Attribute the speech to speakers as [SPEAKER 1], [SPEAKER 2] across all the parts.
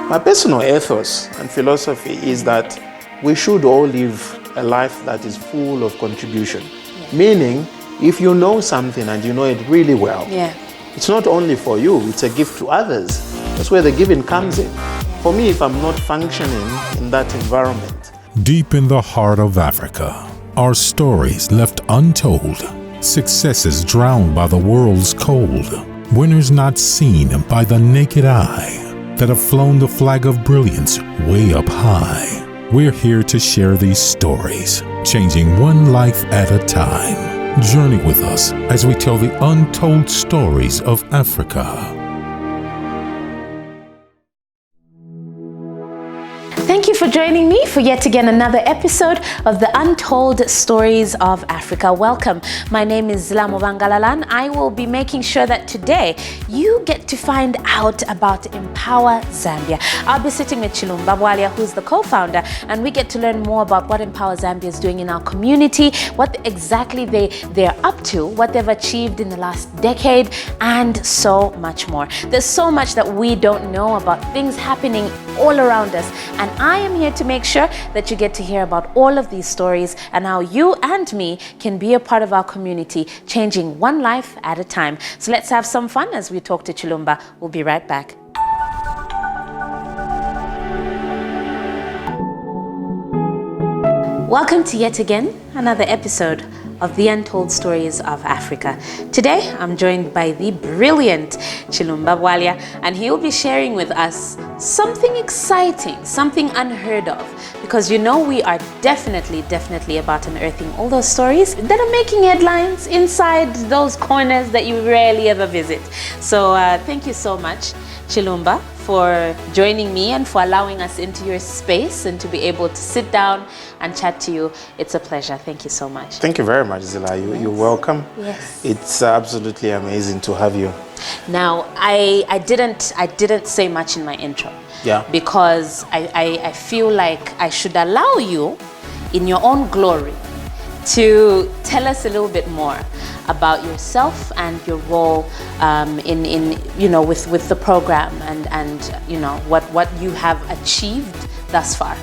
[SPEAKER 1] My personal ethos and philosophy is that we should all live a life that is full of contribution. Yeah. Meaning, if you know something and you know it really well, it's not only for you, it's a gift to others. That's where the giving comes in. For me, if I'm not functioning in that environment.
[SPEAKER 2] Deep in the heart of Africa are stories left untold, successes drowned by the world's cold, winners not seen by the naked eye, that have flown the flag of brilliance way up high. We're here to share these stories, changing one life at a time. Journey with us as we tell the untold stories of Africa.
[SPEAKER 3] Thank you for joining me for yet again another episode of the Untold Stories of Africa. Welcome. My name is Zillah and I will be making sure that today you get to find out about Empower Zambia. I'll be sitting with Chilumba Bwalya, who's the co-founder, and we get to learn more about what Empower Zambia is doing in our community, what exactly they're up to, what they've achieved in the last decade, and so much more. There's so much that we don't know about things happening all around us, and I am here to make sure that you get to hear about all of these stories and how you and me can be a part of our community, changing one life at a time. So let's have some fun as we talk to Chilumba. We'll be right back. Welcome to yet again another episode of the Untold Stories of Africa. Today, I'm joined by the brilliant Chilumba Bwalya, and he will be sharing with us something exciting, something unheard of, because you know we are definitely about unearthing all those stories that are making headlines inside those corners that you rarely ever visit. So thank you so much, Chilumba, for joining me and for allowing us into your space and to be able to sit down and chat to you. It's a pleasure. Thank you so much.
[SPEAKER 1] Thank you very much, Zillah. You're welcome.
[SPEAKER 3] Yes.
[SPEAKER 1] It's absolutely amazing to have you.
[SPEAKER 3] Now, I didn't say much in my intro.
[SPEAKER 1] Yeah.
[SPEAKER 3] Because I feel like I should allow you, in your own glory, to tell us a little bit more about yourself and your role in with the program and you know what you have achieved thus far.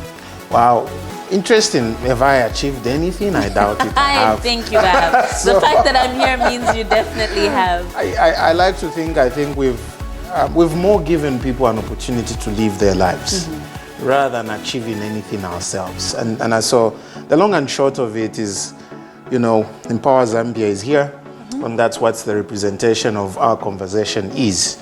[SPEAKER 1] Wow, interesting. Have I achieved anything? I doubt it.
[SPEAKER 3] I think you have. So, the fact that I'm here means you definitely have.
[SPEAKER 1] I like to think. I think we've more given people an opportunity to live their lives. Rather than achieving anything ourselves. And so the long and short of it is, you know, Empower Zambia is here, and that's what the representation of our conversation is.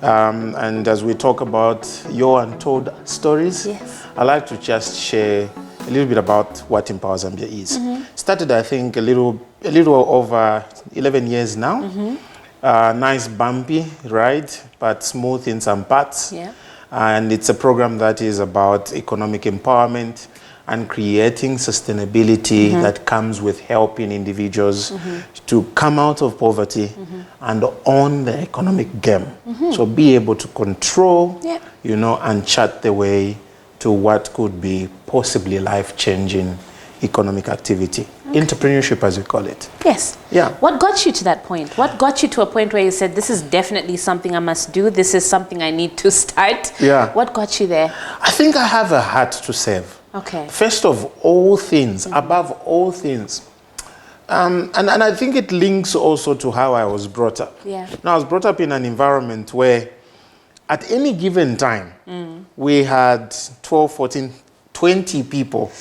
[SPEAKER 1] And as we talk about your untold stories, I'd like to just share a little bit about what Empower Zambia is. Started, I think, a little over 11 years now. Nice bumpy ride, but smooth in some parts.
[SPEAKER 3] Yeah.
[SPEAKER 1] And it's a program that is about economic empowerment and creating sustainability that comes with helping individuals to come out of poverty and own the economic game. So be able to control, you know, and chart the way to what could be possibly life-changing economic activity. Entrepreneurship, as we call it.
[SPEAKER 3] Yes.
[SPEAKER 1] Yeah.
[SPEAKER 3] What got you to that point? What got you to a point where you said, this is definitely something I must do, this is something I need to start?
[SPEAKER 1] Yeah.
[SPEAKER 3] What got you there?
[SPEAKER 1] I think I have a heart to serve.
[SPEAKER 3] Okay.
[SPEAKER 1] First of all things, above all things. And I think it links also to how I was brought up.
[SPEAKER 3] Yeah.
[SPEAKER 1] Now, I was brought up in an environment where at any given time, we had 12, 14, 20 people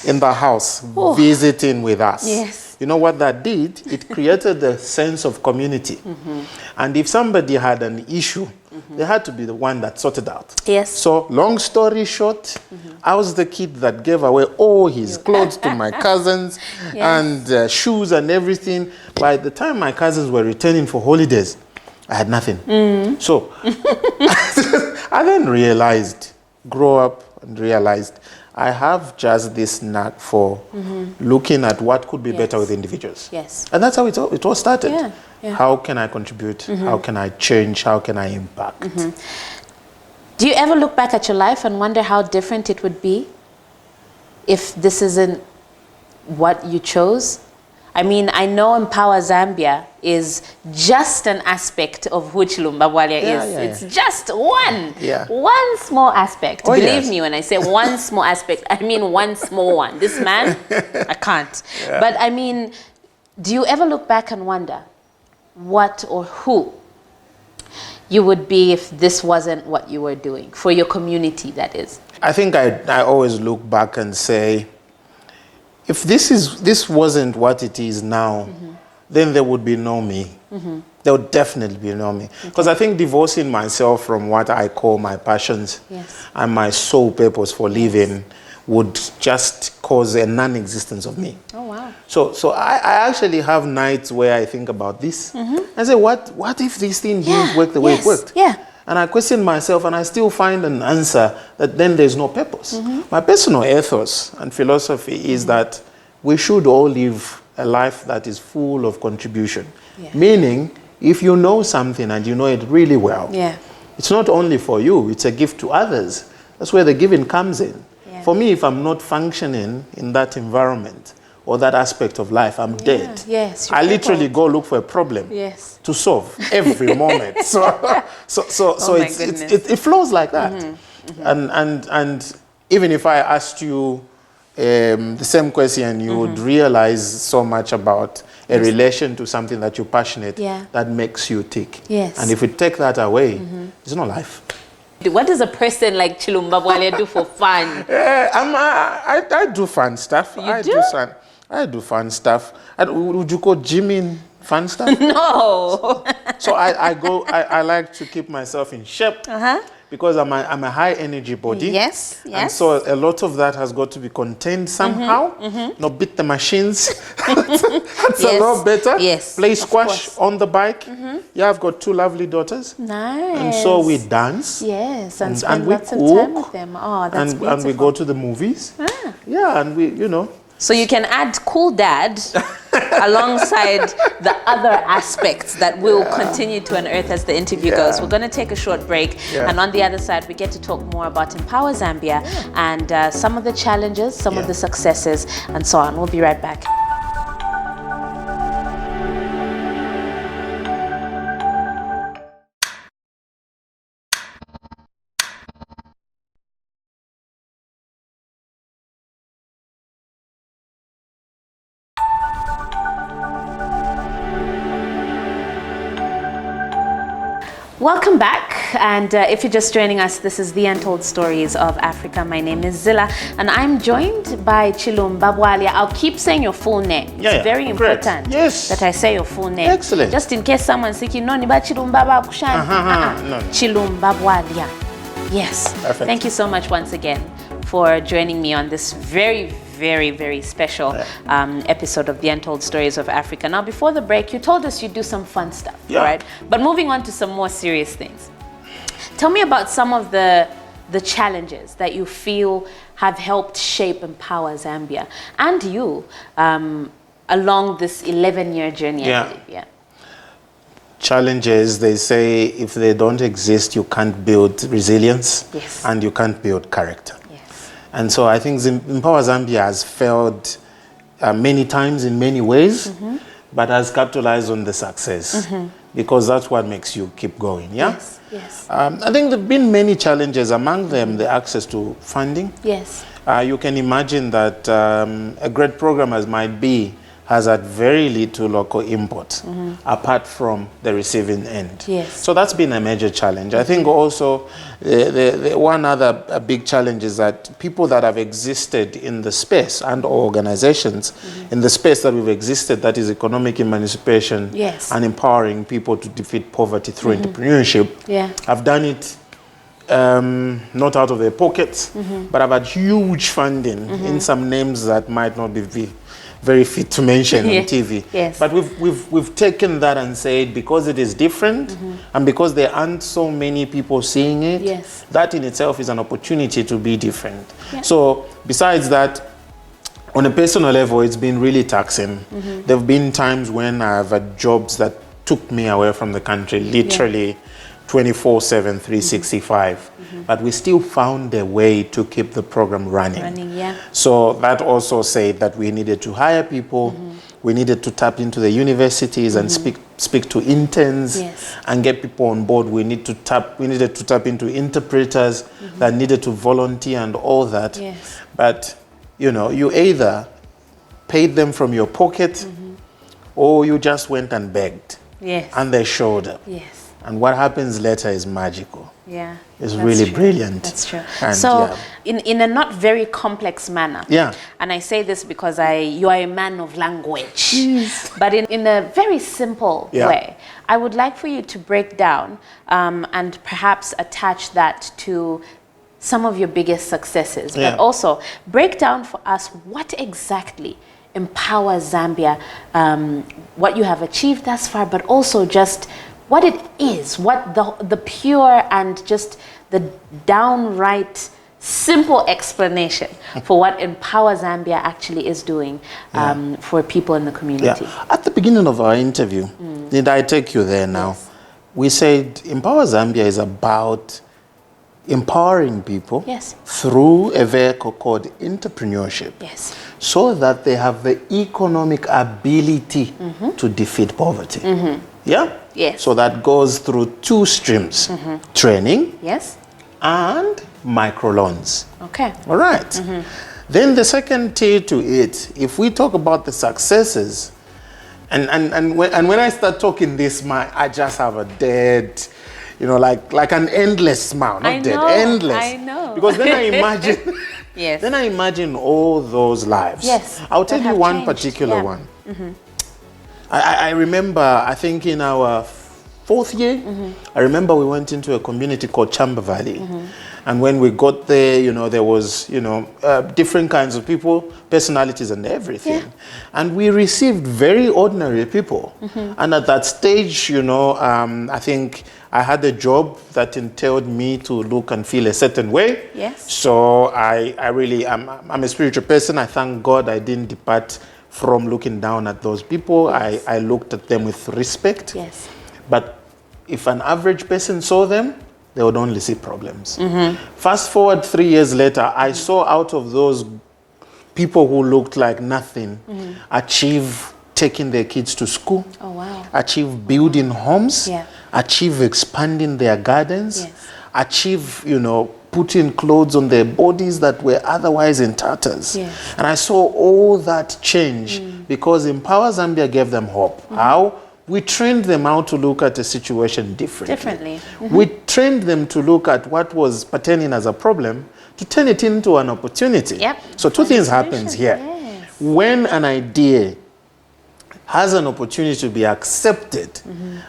[SPEAKER 1] in the house visiting with us.
[SPEAKER 3] Yes.
[SPEAKER 1] You know what that did? It created a sense of community. And if somebody had an issue, they had to be the one that sorted out.
[SPEAKER 3] Yes.
[SPEAKER 1] So long story short, I was the kid that gave away all his clothes to my cousins and shoes and everything. By the time my cousins were returning for holidays, I had nothing. So I then realized, grew up and realized, I have just this knack for looking at what could be better with individuals.
[SPEAKER 3] Yes.
[SPEAKER 1] And that's how it all started.
[SPEAKER 3] Yeah. Yeah.
[SPEAKER 1] How can I contribute? How can I change? How can I impact?
[SPEAKER 3] Do you ever look back at your life and wonder how different it would be if this isn't what you chose? I mean, I know Empower Zambia is just an aspect of who Chilumba Bwalya is. It's just one small aspect.
[SPEAKER 1] Oh,
[SPEAKER 3] Believe me when I say one small aspect, I mean one small one. This man, I can't.
[SPEAKER 1] Yeah.
[SPEAKER 3] But I mean, do you ever look back and wonder what or who you would be if this wasn't what you were doing for your community, that is?
[SPEAKER 1] I think I always look back and say, if this wasn't what it is now, then there would be no me. There would definitely be no me. Because I think divorcing myself from what I call my passions and my sole purpose for living would just cause a non-existence of me.
[SPEAKER 3] Oh, wow.
[SPEAKER 1] So I actually have nights where I think about this. I say, what if this thing didn't work the way it worked?
[SPEAKER 3] Yeah.
[SPEAKER 1] And I question myself, and I still find an answer that then there's no purpose. My personal ethos and philosophy is that we should all live a life that is full of contribution. Meaning, if you know something and you know it really well, it's not only for you, it's a gift to others. That's where the giving comes in. For me, if I'm not functioning in that environment or that aspect of life, I'm dead. I literally go look for a problem to solve every moment. So it flows like that. And even if I asked you the same question, you would realize so much about a relation to something that you're passionate that makes you tick. And if we take that away, there's no life.
[SPEAKER 3] What does a person like Chilumba Bwalya do for fun?
[SPEAKER 1] I do fun stuff. I do fun stuff. Would you call gymming fun stuff?
[SPEAKER 3] No.
[SPEAKER 1] So I like to keep myself in shape because I'm a high energy body. And so a lot of that has got to be contained somehow. Not beat the machines. That's a lot better. Play squash on the bike. I've got 2 lovely daughters.
[SPEAKER 3] Nice.
[SPEAKER 1] And so we dance.
[SPEAKER 3] And spend
[SPEAKER 1] we
[SPEAKER 3] lots of
[SPEAKER 1] cook.
[SPEAKER 3] time with them. Oh, that's beautiful.
[SPEAKER 1] And we go to the movies. And we,
[SPEAKER 3] So you can add cool dad alongside the other aspects that we'll continue to unearth as the interview goes. We're going to take a short break. And on the other side, we get to talk more about Empower Zambia and some of the challenges, some of the successes, and so on. We'll be right back. Welcome back, and if you're just joining us, this is the Untold Stories of Africa. My name is Zillah, and I'm joined by Chilumba Bwalya. I'll keep saying your full name. It's very important that I say your full name.
[SPEAKER 1] Excellent.
[SPEAKER 3] Just in case someone's thinking, no, niba Chilumba Bwalya.
[SPEAKER 1] No.
[SPEAKER 3] Chilumba Bwalya. Yes.
[SPEAKER 1] Perfect.
[SPEAKER 3] Thank you so much once again for joining me on this very, very special episode of the Untold Stories of Africa. Now, before the break, you told us you do some fun stuff, right? But moving on to some more serious things. Tell me about some of the challenges that you feel have helped shape Empower Zambia and you along this 11-year journey, I believe.
[SPEAKER 1] Challenges, they say, if they don't exist, you can't build resilience and you can't build character. And so I think Empower Zambia has failed many times in many ways, but has capitalized on the success because that's what makes you keep going. I think there have been many challenges, among them the access to funding. You can imagine that a great program as might be has had very little local input apart from the receiving end. So that's been a major challenge. I think also the one other big challenge is that people that have existed in the space and organizations in the space that we've existed, that is economic emancipation and empowering people to defeat poverty through entrepreneurship, have done it not out of their pockets, but have had huge funding in some names that might not be very fit to mention on TV. But we've taken that and said, because it is different and because there aren't so many people seeing it, that in itself is an opportunity to be different. So besides that, on a personal level, it's been really taxing. There have been times when I've had jobs that took me away from the country, literally 24/7, 365. But we still found a way to keep the program running. So that also said that we needed to hire people. We needed to tap into the universities and speak to interns and get people on board. We needed to tap into interpreters that needed to volunteer and all that.
[SPEAKER 3] Yes.
[SPEAKER 1] But you know, you either paid them from your pocket or you just went and begged.
[SPEAKER 3] Yes.
[SPEAKER 1] And they showed up.
[SPEAKER 3] Yes.
[SPEAKER 1] And what happens later is magical.
[SPEAKER 3] Yeah.
[SPEAKER 1] It's really brilliant.
[SPEAKER 3] That's true.
[SPEAKER 1] And
[SPEAKER 3] so in a not very complex manner.
[SPEAKER 1] Yeah.
[SPEAKER 3] And I say this because you are a man of language. But in a very simple way, I would like for you to break down and perhaps attach that to some of your biggest successes, but also break down for us what exactly Empower Zambia, what you have achieved thus far, but also just what it is, what the pure and just the downright simple explanation for what Empower Zambia actually is doing for people in the community.
[SPEAKER 1] Yeah. At the beginning of our interview, did I take you there now?
[SPEAKER 3] Yes.
[SPEAKER 1] We said Empower Zambia is about empowering people through a vehicle called entrepreneurship, so that they have the economic ability to defeat poverty. Yeah?
[SPEAKER 3] Yes.
[SPEAKER 1] So that goes through two streams, training and microloans.
[SPEAKER 3] Okay.
[SPEAKER 1] All right. Then the second tier to it, if we talk about the successes, and when I start talking this, I just have a dead, you know, like an endless smile, not dead, endless.
[SPEAKER 3] I know.
[SPEAKER 1] Because then I imagine, then I imagine all those lives.
[SPEAKER 3] Yes.
[SPEAKER 1] I'll tell you one particular one. I remember, I think in our fourth year, I remember we went into a community called Chilumba Bwalya. And when we got there, you know, there was, you know, different kinds of people, personalities and everything. And we received very ordinary people. And at that stage, you know, I think I had a job that entailed me to look and feel a certain way. So I really, I'm a spiritual person. I thank God I didn't depart from looking down at those people. I looked at them with respect. But if an average person saw them, they would only see problems. Fast forward 3 years later, I saw out of those people who looked like nothing achieve taking their kids to school, achieve building homes, achieve expanding their gardens, achieve, you know, putting clothes on their bodies that were otherwise in tatters. And I saw all that change because Empower Zambia gave them hope. How? We trained them how to look at a situation differently. We trained them to look at what was pertaining as a problem to turn it into an opportunity. So two things happens here. When an idea has an opportunity to be accepted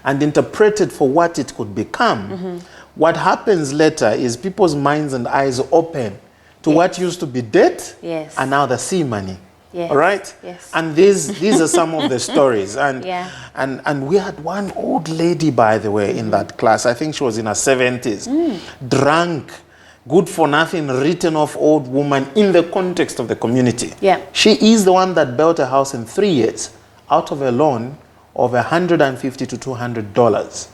[SPEAKER 1] and interpreted for what it could become, what happens later is people's minds and eyes open to what used to be debt and now they see money. All right? And these are some of the stories. And we had one old lady, by the way, in that class. I think she was in her 70s. Drunk, good for nothing, written off old woman in the context of the community. She is the one that built a house in 3 years out of a loan of $150 to $200.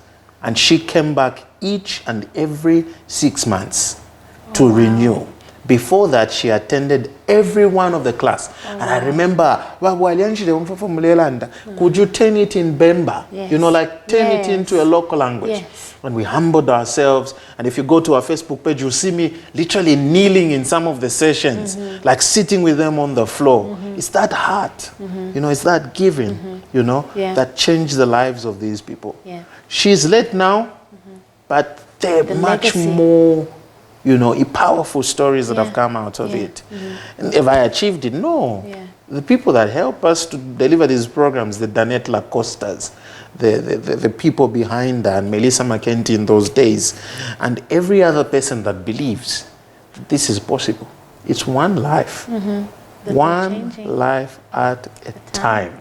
[SPEAKER 1] And she came back each and every 6 months to renew. Before that, she attended every one of the class. And I remember, could you turn it in Bemba? You know, like turn it into a local language. And we humbled ourselves. And if you go to our Facebook page, you'll see me literally kneeling in some of the sessions, like sitting with them on the floor. It's that heart, you know, it's that giving, you know, that changed the lives of these people. She's late now, but they're much more, you know, powerful stories that have come out of it. And have I achieved it? No. The people that help us to deliver these programs, the Danette Lacostas, the people behind that, and Melissa McKenty in those days, and every other person that believes that this is possible. It's one life. One life at a time.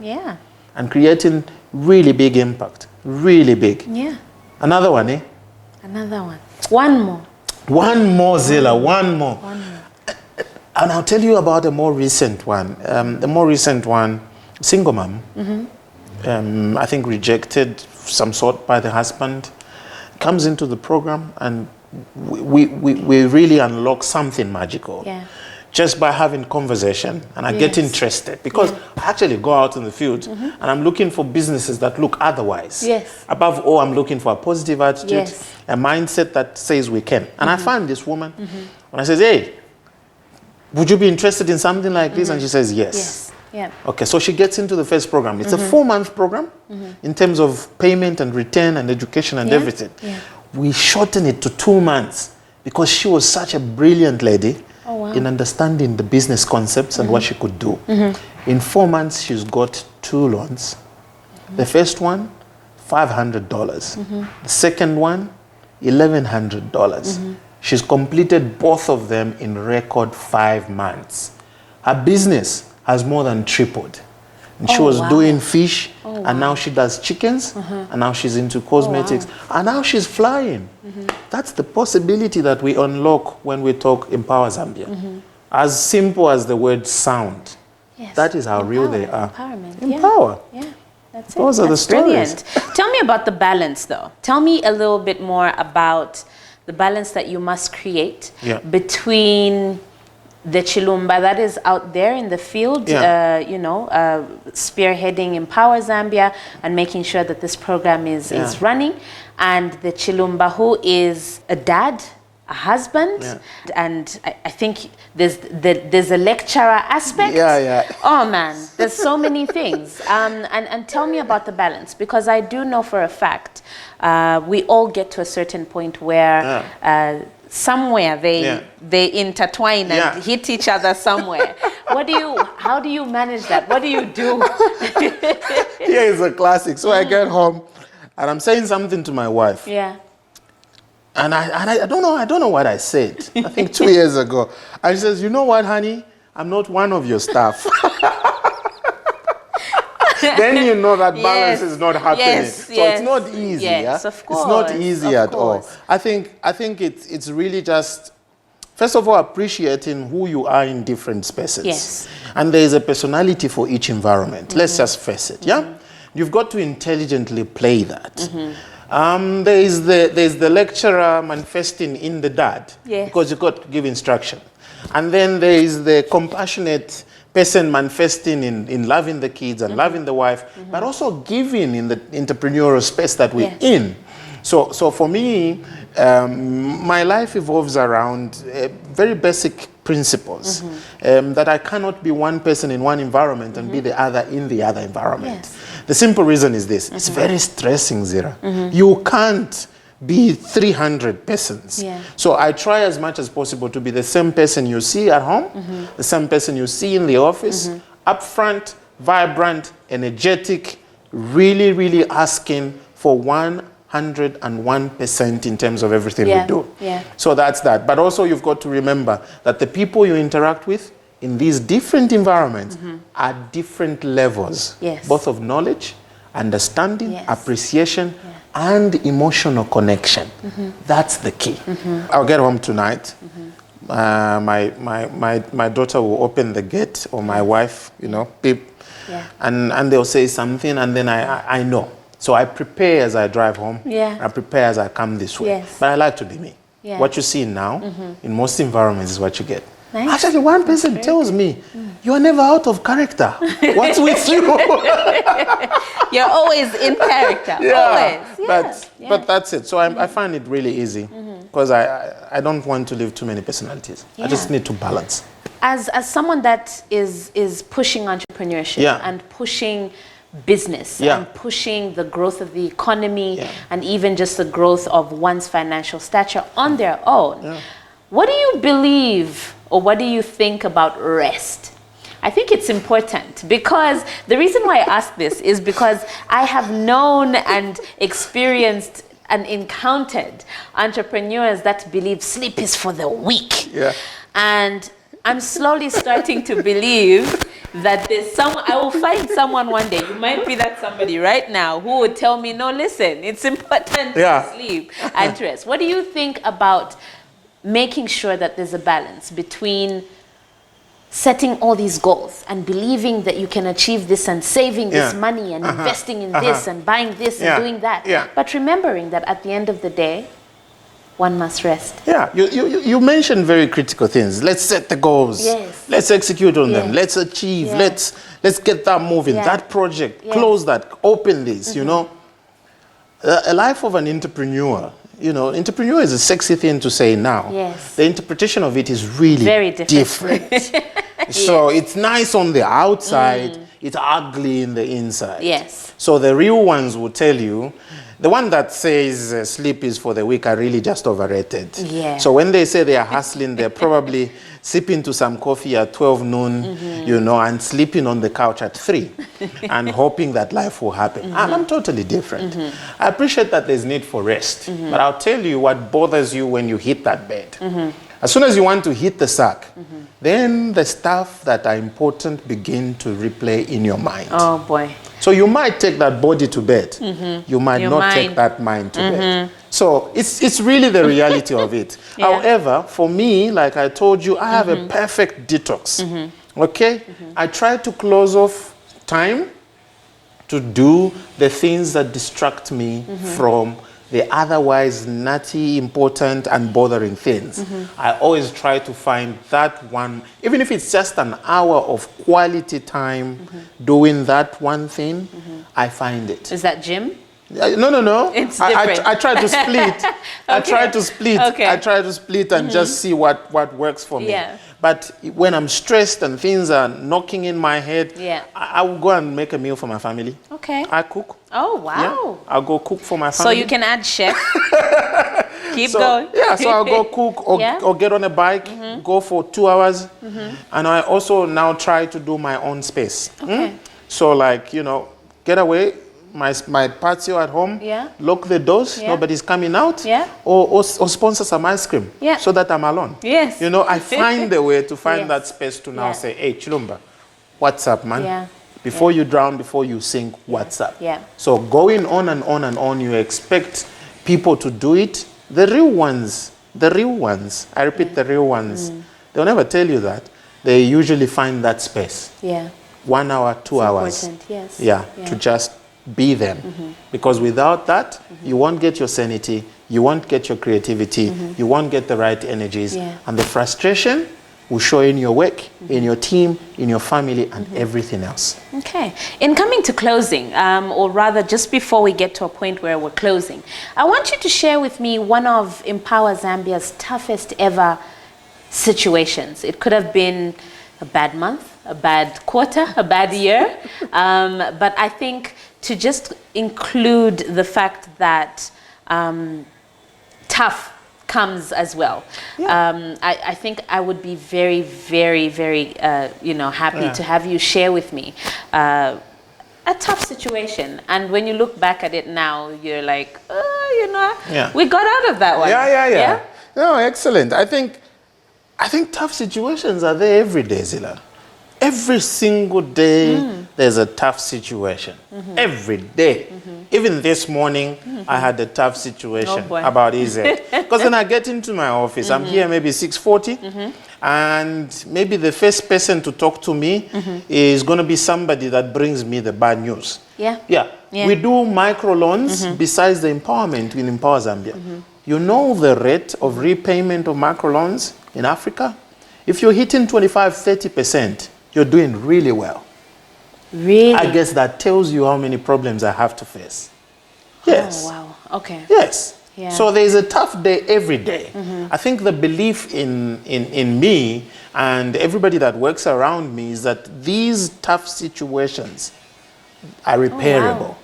[SPEAKER 1] And creating really big impact. Really big. Another one, eh?
[SPEAKER 3] Another one. One more.
[SPEAKER 1] One more, Zillah, one more. And I'll tell you about a more recent one. The more recent one, single mom. I think rejected some sort by the husband. Comes into the program and we really unlock something magical. just by having conversation, and I get interested because I actually go out in the field and I'm looking for businesses that look otherwise.
[SPEAKER 3] Yes.
[SPEAKER 1] Above all, I'm looking for a positive attitude,
[SPEAKER 3] Yes.
[SPEAKER 1] a mindset that says we can. And I find this woman, and I says, hey, would you be interested in something like this? And she says, yes.
[SPEAKER 3] Yes. Yeah.
[SPEAKER 1] Okay, so she gets into the first program. It's a 4-month program in terms of payment and return and education and everything.
[SPEAKER 3] Yeah.
[SPEAKER 1] We shortened it to 2 months because she was such a brilliant lady in understanding the business concepts and what she could do. In 4 months, she's got 2 loans. The first one, $500. The second one, $1,100. She's completed both of them in record 5 months. Her business has more than tripled. And she was doing fish, and now she does chickens, and now she's into cosmetics, and now she's flying. That's the possibility that we unlock when we talk Empower Zambia. As simple as the word sound.
[SPEAKER 3] Yes.
[SPEAKER 1] That is how real they are.
[SPEAKER 3] Empowerment.
[SPEAKER 1] Empower.
[SPEAKER 3] Yeah. That's it.
[SPEAKER 1] Those are the
[SPEAKER 3] That's
[SPEAKER 1] stories.
[SPEAKER 3] brilliant. Tell me about the balance, though. Tell me a little bit more about the balance that you must create between the Chilumba that is out there in the field, spearheading Empower Zambia and making sure that this program is running, and the Chilumba who is a dad, a husband, and I think there's a lecturer aspect. Oh man, there's so many things. And tell me about the balance, because I do know for a fact we all get to a certain point where somewhere they intertwine and hit each other somewhere. How do you manage that? What do you do?
[SPEAKER 1] Here is a classic. So I get home and I'm saying something to my wife.
[SPEAKER 3] Yeah.
[SPEAKER 1] And I don't know what I said. I think 2 years ago. And she says, you know what, honey? I'm not one of your staff. Then you know that balance is not happening. So it's not easy.
[SPEAKER 3] Yes, of course.
[SPEAKER 1] It's not easy at all. I think it's really just, first of all, appreciating who you are in different spaces.
[SPEAKER 3] Yes.
[SPEAKER 1] And there is a personality for each environment. Let's just face it. You've got to intelligently play that. There's the lecturer manifesting in the dad, because you've got to give instruction. And then there is the compassionate person manifesting in loving the kids and loving the wife, but also giving in the entrepreneurial space that we're in. So for me, my life evolves around very basic principles that I cannot be one person in one environment and be the other in the other environment. The simple reason is this: it's very stressing, Zillah. You can't be 300 persons. So I try as much as possible to be the same person you see at home, the same person you see in the office, upfront, vibrant, energetic, really, really asking for 101% in terms of everything we do. So that's that. But also you've got to remember that the people you interact with in these different environments are different levels, both of knowledge, understanding, appreciation, and emotional connection. That's the key. I'll get home tonight. My daughter will open the gate, or my wife, beep, and they'll say something, and then I know. So I prepare as I drive home. I prepare as I come this way. But I like to be me. What you see now, in most environments, is what you get. Actually, one person tells me, you are never out of character. What's with you?
[SPEAKER 3] You're always in character. Always.
[SPEAKER 1] But that's it. So I find it really easy because I don't want to live too many personalities. I just need to balance.
[SPEAKER 3] As someone that is pushing entrepreneurship and pushing business and pushing the growth of the economy and even just the growth of one's financial stature on their own, what do you believe or what do you think about rest? I think it's important, because the reason why I ask this is because I have known and experienced and encountered entrepreneurs that believe sleep is for the weak. And I'm slowly starting to believe that I will find someone one day, you might be that somebody right now, who would tell me, no, listen, it's important to sleep and rest. What do you think about making sure that there's a balance between setting all these goals and believing that you can achieve this and saving this money and investing in this and buying this and doing that, but remembering that at the end of the day, one must rest.
[SPEAKER 1] Yeah, you mentioned very critical things. Let's set the goals.
[SPEAKER 3] Yes.
[SPEAKER 1] Let's execute on them.
[SPEAKER 3] Yes.
[SPEAKER 1] Let's achieve.
[SPEAKER 3] Yeah.
[SPEAKER 1] Let's get that moving.
[SPEAKER 3] Yeah.
[SPEAKER 1] That project.
[SPEAKER 3] Yes.
[SPEAKER 1] Close that. Open this. You know, a life of an entrepreneur. You know, entrepreneur is a sexy thing to say now.
[SPEAKER 3] Yes.
[SPEAKER 1] The interpretation of it is really
[SPEAKER 3] Very different.
[SPEAKER 1] So it's nice on the outside. It's ugly in the inside.
[SPEAKER 3] Yes.
[SPEAKER 1] So the real ones will tell you. The one that says sleep is for the weak are really just overrated.
[SPEAKER 3] Yeah.
[SPEAKER 1] So when they say they are hustling, they're probably sipping to some coffee at 12 noon, you know, and sleeping on the couch at 3 and hoping that life will happen. I'm totally different. I appreciate that there's need for rest, but I'll tell you what bothers you when you hit that bed. As soon as you want to hit the sack, then the stuff that are important begin to replay in your mind.
[SPEAKER 3] Oh boy.
[SPEAKER 1] So you might take that body to bed. You might
[SPEAKER 3] Your
[SPEAKER 1] not
[SPEAKER 3] mind.
[SPEAKER 1] take that mind to bed. So it's really the reality of it.
[SPEAKER 3] Yeah.
[SPEAKER 1] However, for me, like I told you, I have a perfect detox. Okay? I try to close off time to do the things that distract me from the otherwise nutty, important, and bothering things. I always try to find that one, even if it's just an hour of quality time doing that one thing, I find it.
[SPEAKER 3] Is that gym?
[SPEAKER 1] No.
[SPEAKER 3] It's
[SPEAKER 1] I
[SPEAKER 3] different.
[SPEAKER 1] try to split. I try to split.
[SPEAKER 3] Okay.
[SPEAKER 1] I try to split and just see what works for me.
[SPEAKER 3] Yeah.
[SPEAKER 1] But when I'm stressed and things are knocking in my head,
[SPEAKER 3] Yeah.
[SPEAKER 1] I will go and make a meal for my family.
[SPEAKER 3] Okay.
[SPEAKER 1] I cook.
[SPEAKER 3] Oh wow.
[SPEAKER 1] Yeah. I'll go cook for my
[SPEAKER 3] So
[SPEAKER 1] family.
[SPEAKER 3] you can add chef. Keep
[SPEAKER 1] So,
[SPEAKER 3] going.
[SPEAKER 1] yeah, so I'll go cook or,
[SPEAKER 3] Yeah.
[SPEAKER 1] or get on a bike, go for 2 hours. And I also now try to do my own space.
[SPEAKER 3] Okay.
[SPEAKER 1] So like, you know, get away, my patio at home,
[SPEAKER 3] Yeah.
[SPEAKER 1] lock the doors,
[SPEAKER 3] Yeah.
[SPEAKER 1] nobody's coming out,
[SPEAKER 3] Yeah.
[SPEAKER 1] or sponsor some ice cream
[SPEAKER 3] Yeah.
[SPEAKER 1] so that I'm alone.
[SPEAKER 3] Yes.
[SPEAKER 1] You know, I find a way to find
[SPEAKER 3] Yes.
[SPEAKER 1] that space to now
[SPEAKER 3] Yeah.
[SPEAKER 1] say, hey, Chilumba, what's up, man?
[SPEAKER 3] Yeah.
[SPEAKER 1] Before you drown, before you sink, what's up?
[SPEAKER 3] Yeah.
[SPEAKER 1] So going on and on and on, you expect people to do it. The real ones, I repeat, the real ones, they'll never tell you that. They usually find that space.
[SPEAKER 3] Yeah.
[SPEAKER 1] 1 hour, 2 hours.
[SPEAKER 3] Important. Yes.
[SPEAKER 1] Yeah, to just be them. Because without that, you won't get your sanity, you won't get your creativity, you won't get the right energies.
[SPEAKER 3] Yeah.
[SPEAKER 1] And the frustration will show in your work, in your team, in your family, and everything else.
[SPEAKER 3] Okay. In coming to closing, or rather just before we get to a point where we're closing, I want you to share with me one of Empower Zambia's toughest ever situations. It could have been a bad month, a bad quarter, a bad year, but I think to just include the fact that tough comes as well. I think I would be very, very, very, happy to have you share with me a tough situation. And when you look back at it now, you're like, we got out of that one.
[SPEAKER 1] Yeah. No, excellent. I think tough situations are there every day, Zillah. Every single day, there's a tough situation. Every day. Even this morning, I had a tough situation about EZ. Because when I get into my office, I'm here maybe 6:40, and maybe the first person to talk to me is going to be somebody that brings me the bad news. Yeah. We do micro loans besides the empowerment in Empower Zambia. You know the rate of repayment of micro loans in Africa? If you're hitting 25-30%, you're doing really well.
[SPEAKER 3] Really?
[SPEAKER 1] I guess that tells you how many problems I have to face. Yes.
[SPEAKER 3] Oh, wow. Okay.
[SPEAKER 1] Yes.
[SPEAKER 3] Yeah.
[SPEAKER 1] So there's a tough day every day. I think the belief in me and everybody that works around me is that these tough situations are repairable.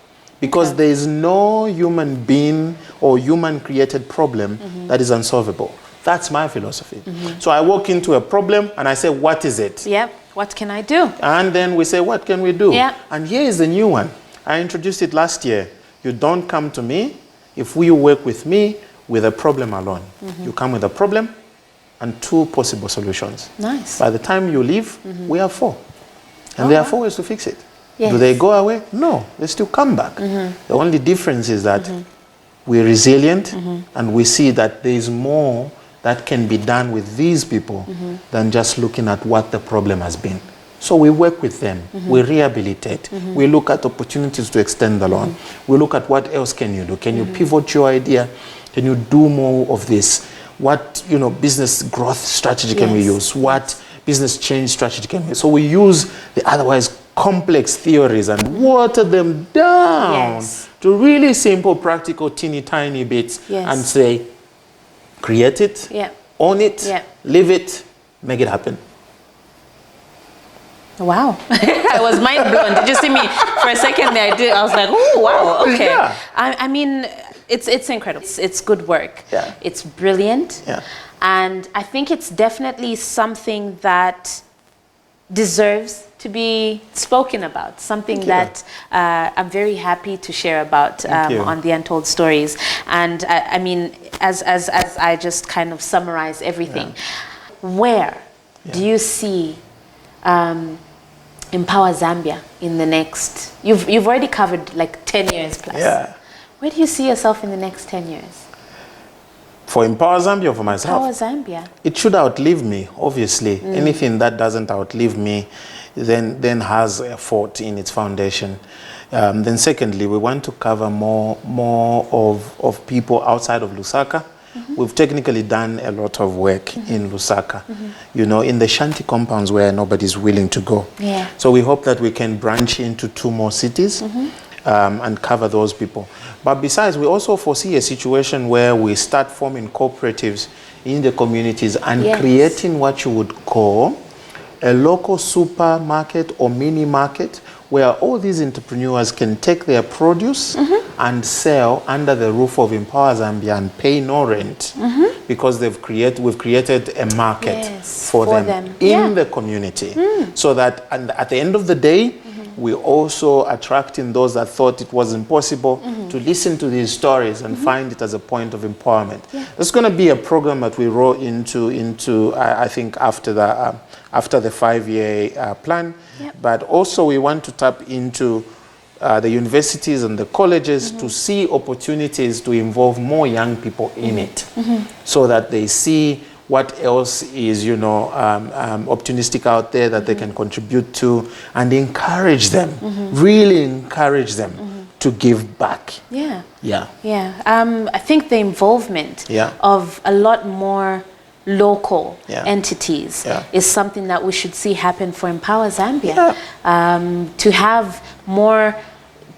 [SPEAKER 1] Because there is no human being or human created problem that is unsolvable. That's my philosophy. So I walk into a problem and I say, what is it?
[SPEAKER 3] Yep. What can I do?
[SPEAKER 1] And then we say, what can we do?
[SPEAKER 3] Yeah.
[SPEAKER 1] And here is a new one. I introduced it last year. You don't come to me if you work with me with a problem alone. You come with a problem and 2 possible solutions.
[SPEAKER 3] Nice.
[SPEAKER 1] By the time you leave, we have 4. And there are 4 ways to fix it.
[SPEAKER 3] Yes.
[SPEAKER 1] Do they go away? No, they still come back. The only difference is that we're resilient and we see that there is more that can be done with these people than just looking at what the problem has been. So we work with them, we rehabilitate, we look at opportunities to extend the loan, we look at what else can you do. Can you pivot your idea? Can you do more of this? What, business growth strategy can we use? What business change strategy can we use? So we use the otherwise complex theories and water them down to really simple, practical, teeny tiny bits and say, create it, own it, live it, make it happen.
[SPEAKER 3] Wow. I was mind blown. Did you see me for a second there? I was like, oh, wow, okay.
[SPEAKER 1] Yeah.
[SPEAKER 3] I mean, it's incredible. It's good work.
[SPEAKER 1] Yeah.
[SPEAKER 3] It's brilliant.
[SPEAKER 1] Yeah.
[SPEAKER 3] And I think it's definitely something that deserves to be spoken about, something that I'm very happy to share about on the Untold Stories. And I mean, as I just kind of summarize everything, where do you see Empower Zambia in the next, you've already covered like 10 years plus.
[SPEAKER 1] Yeah.
[SPEAKER 3] Where do you see yourself in the next 10 years?
[SPEAKER 1] For Empower Zambia or for myself?
[SPEAKER 3] Empower Zambia.
[SPEAKER 1] It should outlive me, obviously. Anything that doesn't outlive me then has a fault in its foundation. Then secondly, we want to cover more of people outside of Lusaka. We've technically done a lot of work in Lusaka, in the shanty compounds where nobody's willing to go.
[SPEAKER 3] Yeah.
[SPEAKER 1] So we hope that we can branch into 2 more cities and cover those people. But besides, we also foresee a situation where we start forming cooperatives in the communities and creating what you would call a local supermarket or mini market where all these entrepreneurs can take their produce and sell under the roof of Empower Zambia and pay no rent because we've created a market for them in the community. So that at the end of the day, we're also attracting those that thought it was impossible to listen to these stories and find it as a point of empowerment. It's going to be a program that we roll into I think after the 5-year plan. But also we want to tap into the universities and the colleges to see opportunities to involve more young people in it so that they see what else is, opportunistic out there that they can contribute to and encourage them, really encourage them to give back.
[SPEAKER 3] I think the involvement of a lot more local entities is something that we should see happen for Empower Zambia. To have more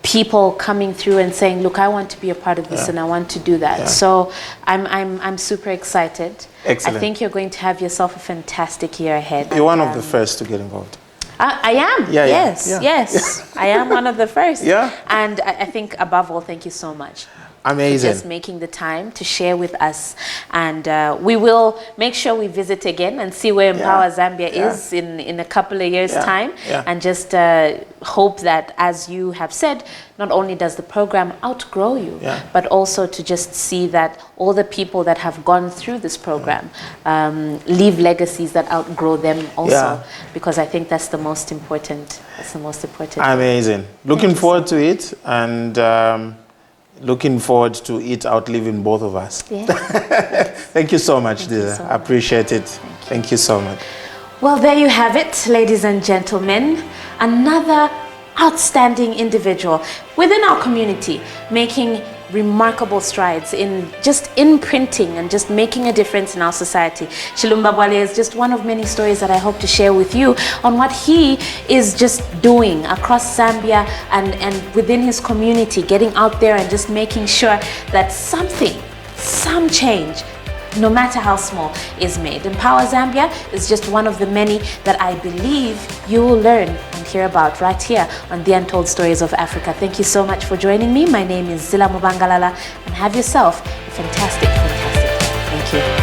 [SPEAKER 3] people coming through and saying, look, I want to be a part of this and I want to do that. So I'm super excited.
[SPEAKER 1] Excellent.
[SPEAKER 3] I think you're going to have yourself a fantastic year ahead.
[SPEAKER 1] You're one of the first to get involved.
[SPEAKER 3] I am. Yes. I am one of the first. And I think above all, thank you so much.
[SPEAKER 1] Amazing.
[SPEAKER 3] For just making the time to share with us. And we will make sure we visit again and see where Empower Zambia is in a couple of years' time. And just hope that, as you have said, not only does the program outgrow you, but also to just see that all the people that have gone through this program leave legacies that outgrow them also. Because I think that's the most important. That's the most important.
[SPEAKER 1] Amazing. Looking forward to it, and looking forward to it outliving both of us. Thank you so much, Zillah. I appreciate it. Thank you so much.
[SPEAKER 3] Well, there you have it, ladies and gentlemen. Another outstanding individual within our community making remarkable strides in just imprinting and just making a difference in our society. Chilumba Bwalya is just one of many stories that I hope to share with you on what he is just doing across Zambia and within his community, getting out there and just making sure that some change, no matter how small, is made. Empower Zambia is just one of the many that I believe you will learn and hear about right here on the Untold Stories of Africa. Thank you so much for joining me. My name is Zillah and have yourself a fantastic day. Thank you.